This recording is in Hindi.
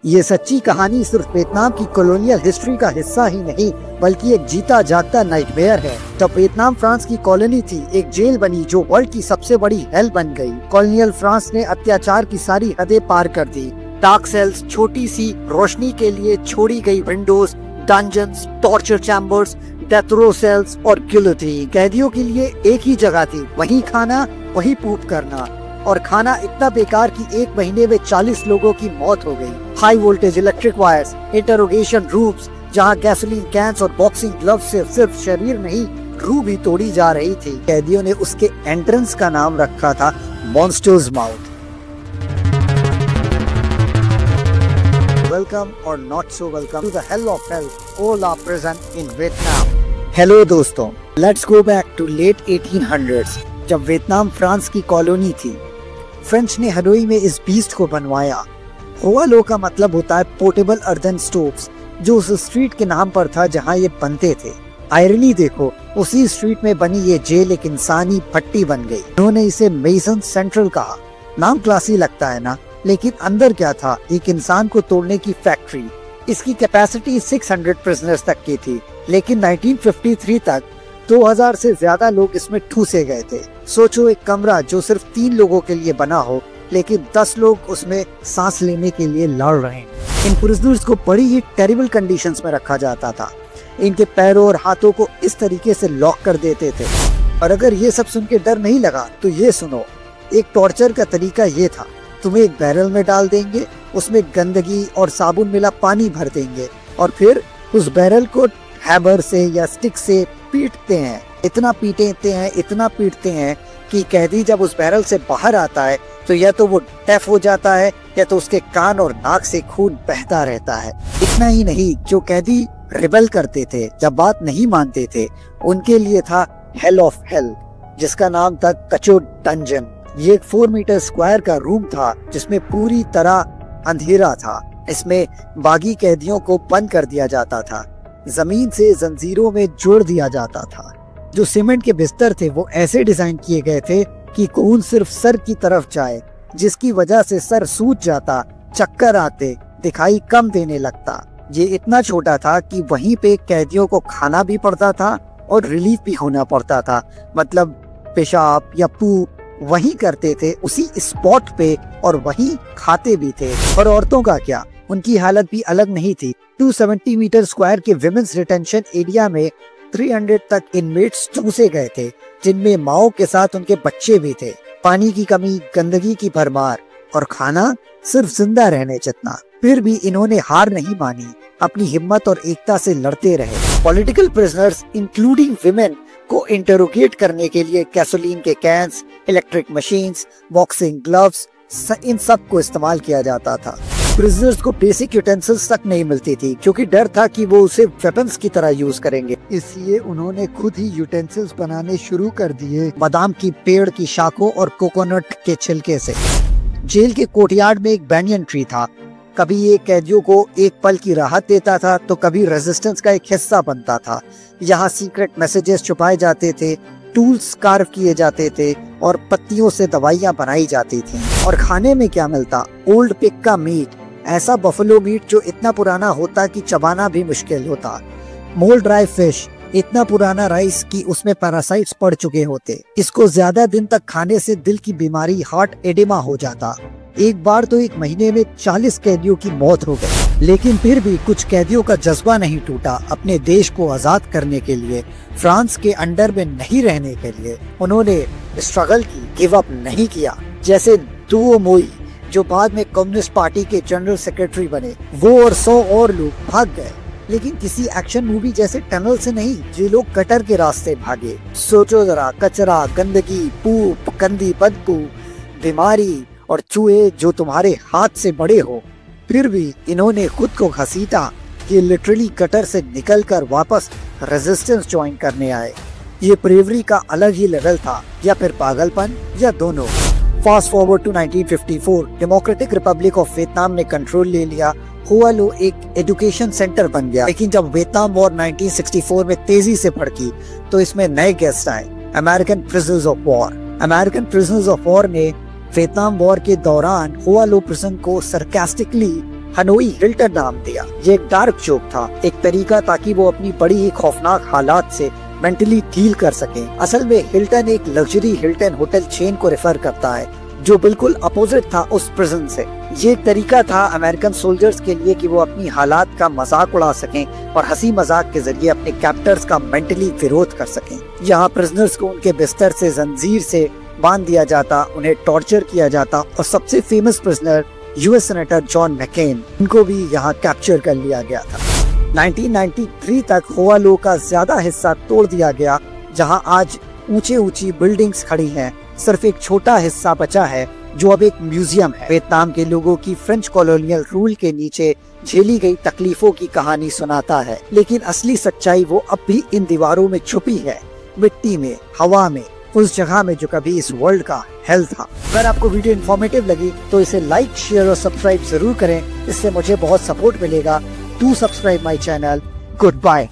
ये सच्ची कहानी सिर्फ वियतनाम की कॉलोनियल हिस्ट्री का हिस्सा ही नहीं बल्कि एक जीता जागता नाइटमेयर है। जब वियतनाम फ्रांस की कॉलोनी थी, एक जेल बनी जो वर्ल्ड की सबसे बड़ी हेल बन गई। कॉलोनियल फ्रांस ने अत्याचार की सारी हदें पार कर दी। डार्क सेल्स, छोटी सी रोशनी के लिए छोड़ी गई windows, dungeons, torture chambers, death row cells और गिलोटिन। कैदियों के लिए एक ही जगह थी, वही खाना, वही पूप करना, और खाना इतना बेकार कि 1 महीने में 40 लोगों की मौत हो गई। High voltage electric wires, interrogation rooms जहां गैसोलीन कैंस और बॉक्सिंग ग्लव से सिर्फ शरीर नहीं रूह भी तोड़ी जा रही थी। कैदियों ने उसके एंट्रेंस का नाम रखा था monsters mouth. Welcome or not so welcome to the hell of hell, all are present in Vietnam. Hello दोस्तों, let's go back to late 1800s जब वियतनाम फ्रांस की कॉलोनी थी। फ्रेंच ने हनोई में इस बीस्ट को बनवाया। हुआ लो का मतलब होता है पोर्टेबल अर्दन स्टोव्स, जो उस स्ट्रीट के नाम पर था जहां ये बनते थे। आयरनी देखो, उसी स्ट्रीट में बनी ये जेल एक इंसानी भट्टी बन गई। उन्होंने इसे मेसन सेंट्रल कहा। नाम क्लासी लगता है ना, लेकिन अंदर क्या था? एक इंसान को तोड़ने की फैक्ट्री। इसकी कैपेसिटी 600 प्रिजनर्स तक की थी, लेकिन 1953 तक 2000 से ज्यादा लोग इसमें ठूसे गए थे। सोचो, एक कमरा जो सिर्फ 3 लोगों के लिए बना हो, लेकिन 10 लोग उसमें सांस लेने के लिए लड़ रहे हैं। इन प्रिजनर्स को बड़ी ही टेरिबल कंडीशंस में रखा जाता था। इनके पैरों और हाथों को इस तरीके से लॉक कर देते थे। और अगर ये सब सुन के डर नहीं लगा तो ये सुनो, एक टॉर्चर का तरीका ये था, तुम्हें एक बैरल में डाल देंगे, उसमें गंदगी और साबुन मिला पानी भर देंगे और फिर उस बैरल को हैमर से या स्टिक से पीटते हैं। इतना पीटते हैं कि कैदी जब उस बैरल से बाहर आता है तो या तो वो डेफ हो जाता है या तो उसके कान और नाक से खून बहता रहता है। इतना ही नहीं, जो कैदी रिबेल करते थे, जब बात नहीं मानते थे, उनके लिए था हेल ऑफ हेल, जिसका नाम था कचो डंजन। ये एक 4 मीटर स्क्वायर का रूम था जिसमें पूरी तरह अंधेरा था। इसमें बागी कैदियों को बंद कर दिया जाता था, जमीन से जंजीरों में जोड़ दिया जाता था। जो सीमेंट के बिस्तर थे वो ऐसे डिजाइन किए गए थे कि खून सिर्फ सर की तरफ जाए, जिसकी वजह से सर सूज जाता, चक्कर आते, दिखाई कम देने लगता। ये इतना छोटा था कि वहीं पे कैदियों को खाना भी पड़ता था और रिलीफ भी होना पड़ता था। मतलब पेशाब या पूप वहीं करते थे, उसी स्पॉट पे, और वहीं खाते भी थे। और औरतों का क्या, उनकी हालत भी अलग नहीं थी। 270 मीटर स्क्वायर के विमेंस डिटेंशन एरिया में 300 तक इनमेट्स ठूसे गए थे, जिनमें माओ के साथ उनके बच्चे भी थे। पानी की कमी, गंदगी की भरमार और खाना सिर्फ जिंदा रहने जितना। फिर भी इन्होंने हार नहीं मानी, अपनी हिम्मत और एकता से लड़ते रहे। पॉलिटिकल प्रिजनर्स इंक्लूडिंग विमेन को इंटरोगेट करने के लिए गैसोलीन के cans, electric machines, boxing gloves, इन सब को इस्तेमाल किया जाता था। प्रिजनर्स को बेसिक यूटेंसिल्स तक नहीं मिलती थी, क्योंकि डर था कि वो उसे वेपन्स की तरह यूज करेंगे। इसलिए उन्होंने खुद ही यूटेंसिल्स बनाने शुरू कर दिए, बादाम की पेड़ की शाखों और कोकोनट के छिलके से। जेल के कोर्टयार्ड में एक बैनियन ट्री था। कभी ये कैदियों को एक पल की राहत देता था तो कभी रेजिस्टेंस का एक हिस्सा बनता था। यहाँ सीक्रेट मैसेजेस छुपाए जाते थे, टूल्स कार्व किए जाते थे और पत्तियों से दवाइयाँ बनाई जाती थी। और खाने में क्या मिलता? ओल्ड पिग का मीट, ऐसा बफलो मीट जो इतना पुराना होता कि चबाना भी मुश्किल होता। मोल्ड ड्राई फिश, इतना पुराना राइस कि उसमें पैरासाइट्स पड़ चुके होते। इसको ज्यादा दिन तक खाने से दिल की बीमारी, हार्ट एडिमा हो जाता। एक बार तो 1 महीने में 40 कैदियों की मौत हो गई। लेकिन फिर भी कुछ कैदियों का जज्बा नहीं टूटा। अपने देश को आजाद करने के लिए, फ्रांस के अंडर में नहीं रहने के लिए उन्होंने स्ट्रगल की, गिव अप नहीं किया। जैसे दुओ मोई, जो बाद में कम्युनिस्ट पार्टी के जनरल सेक्रेटरी बने, वो और 100 और लोग भाग गए, लेकिन किसी एक्शन मूवी जैसे टनल से नहीं, ये लोग कटर के रास्ते भागे। सोचो जरा, कचरा, गंदगी, पूप, गंदी बदबू, बीमारी और चूहे जो तुम्हारे हाथ से बड़े हो, फिर भी इन्होंने खुद को घसीटा कि लिटरली कटर से निकलकर वापस रेजिस्टेंस ज्वाइन करने आए। ये ब्रेवरी का अलग ही लेवल था, या फिर पागलपन, या दोनों। Fast forward to 1954, democratic republic of Vietnam ने कंट्रोल ले लिया। हुआ लो एक एजुकेशन सेंटर बन गया। लेकिन जब वियतनाम वॉर 1964 में तेजी से भड़की तो इसमें नए गेस्ट आए, American prisoners of war. American prisoners of war ने वियतनाम वॉर के दौरान हुआ लो प्रिजन को सरकास्टिकली हनोई हिल्टन नाम दिया। ये एक डार्क जोक था, एक तरीका ताकि वो अपनी बड़ी ही खौफनाक हालात से मेंटली डील कर सके। असल में हिल्टन एक लग्जरी हिल्टन होटल चेन को रेफर करता है जो बिल्कुल अपोजिट था उस प्रिजन से। ये एक तरीका था अमेरिकन सोल्जर्स के लिए कि वो अपनी हालात का मजाक उड़ा सकें और हंसी मजाक के जरिए अपने कैप्टर्स का मेंटली विरोध कर सकें। यहाँ प्रिजनर्स को उनके बिस्तर से जंजीर से बांध दिया जाता, उन्हें टॉर्चर किया जाता और सबसे famous prisoner US senator John McCain, इनको भी यहाँ कैप्चर कर लिया गया था। 1993 तक होवालो का ज्यादा हिस्सा तोड़ दिया गया, जहाँ आज ऊंची बिल्डिंग्स खड़ी हैं। सिर्फ एक छोटा हिस्सा बचा है जो अब एक म्यूजियम है। वियतनाम के लोगों की फ्रेंच कॉलोनियल रूल के नीचे झेली गई तकलीफों की कहानी सुनाता है, लेकिन असली सच्चाई वो अब भी इन दीवारों में छुपी है, मिट्टी में, हवा में, उस जगह में जो कभी इस वर्ल्ड का हेल था। अगर आपको वीडियो इन्फॉर्मेटिव लगी तो इसे लाइक, शेयर और सब्सक्राइब जरूर करें, इससे मुझे बहुत सपोर्ट मिलेगा। Do subscribe my channel. Good bye.